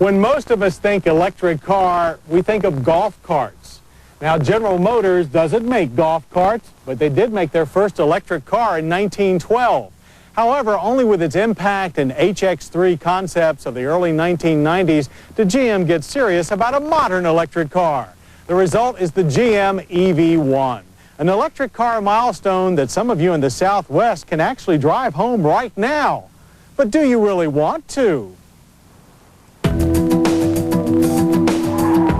When most of us think electric car, we think of golf carts. Now, General Motors doesn't make golf carts, but they did make their first electric car in 1912. However, only with its impact and HX3 concepts of the early 1990s did GM get serious about a modern electric car. The result is the GM Ev1, an electric car milestone that some of you in the Southwest can actually drive home right now. But do you really want to?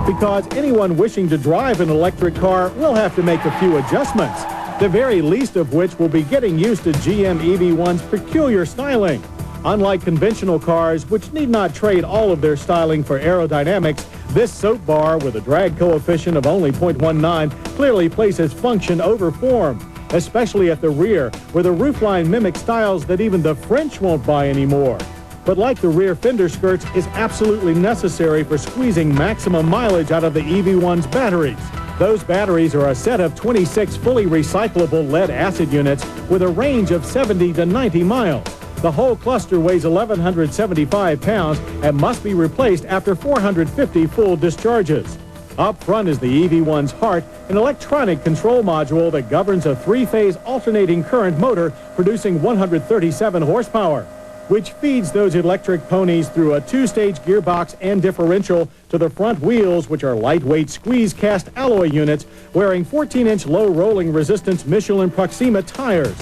Because anyone wishing to drive an electric car will have to make a few adjustments, the very least of which will be getting used to GM Ev1's peculiar styling. Unlike conventional cars, which need not trade all of their styling for aerodynamics, this soap bar with a drag coefficient of only 0.19 clearly places function over form, especially at the rear, where the roofline mimics styles that even the French won't buy anymore. But like the rear fender skirts, is absolutely necessary for squeezing maximum mileage out of the Ev1's batteries. Those batteries are a set of 26 fully recyclable lead-acid units with a range of 70 to 90 miles. The whole cluster weighs 1,175 pounds and must be replaced after 450 full discharges. Up front is the Ev1's heart, an electronic control module that governs a three-phase alternating current motor producing 137 horsepower, which feeds those electric ponies through a two-stage gearbox and differential to the front wheels, which are lightweight squeeze-cast alloy units wearing 14-inch low-rolling resistance Michelin Proxima tires,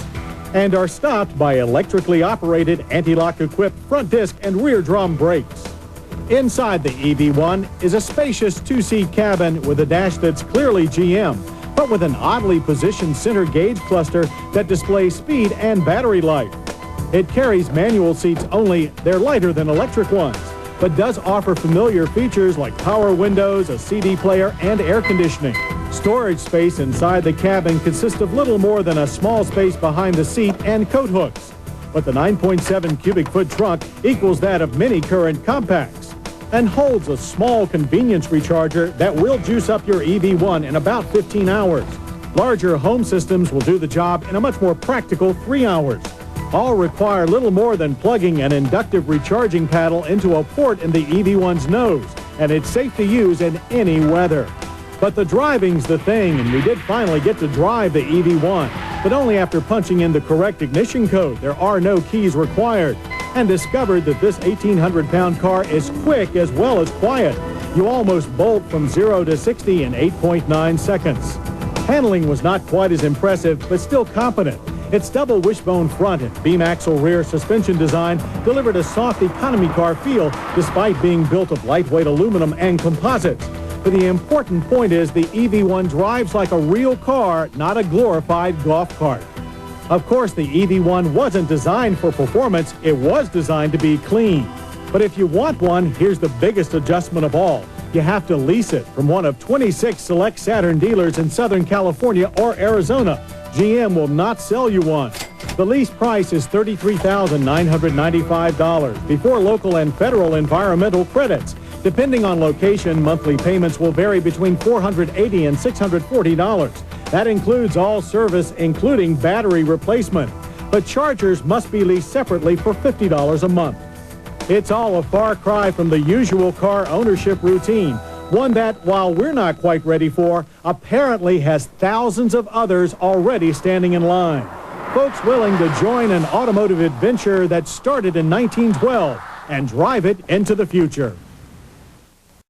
and are stopped by electrically operated anti-lock equipped front disc and rear drum brakes. Inside the Ev1 is a spacious two-seat cabin with a dash that's clearly GM, but with an oddly positioned center gauge cluster that displays speed and battery life. It carries manual seats only. They're lighter than electric ones, but does offer familiar features like power windows, a CD player, and air conditioning. Storage space inside the cabin consists of little more than a small space behind the seat and coat hooks, but the 9.7 cubic foot trunk equals that of many current compacts and holds a small convenience recharger that will juice up your Ev1 in about 15 hours. Larger home systems will do the job in a much more practical 3 hours. All require little more than plugging an inductive recharging paddle into a port in the Ev1's nose, and it's safe to use in any weather. But the driving's the thing, and we did finally get to drive the Ev1, but only after punching in the correct ignition code. There are no keys required, and discovered that this 1,800-pound car is quick as well as quiet. You almost bolt from 0 to 60 in 8.9 seconds. Handling was not quite as impressive, but still competent. Its double wishbone front and beam axle rear suspension design delivered a soft economy car feel despite being built of lightweight aluminum and composites. But the important point is the Ev1 drives like a real car, not a glorified golf cart. Of course, the Ev1 wasn't designed for performance. It was designed to be clean. But if you want one, here's the biggest adjustment of all. You have to lease it from one of 26 select Saturn dealers in Southern California or Arizona. GM will not sell you one. The lease price is $33,995 before local and federal environmental credits. Depending on location, monthly payments will vary between $480 and $640. That includes all service, including battery replacement. But chargers must be leased separately for $50 a month. It's all a far cry from the usual car ownership routine, one that, while we're not quite ready for, apparently has thousands of others already standing in line. Folks willing to join an automotive adventure that started in 1912 and drive it into the future.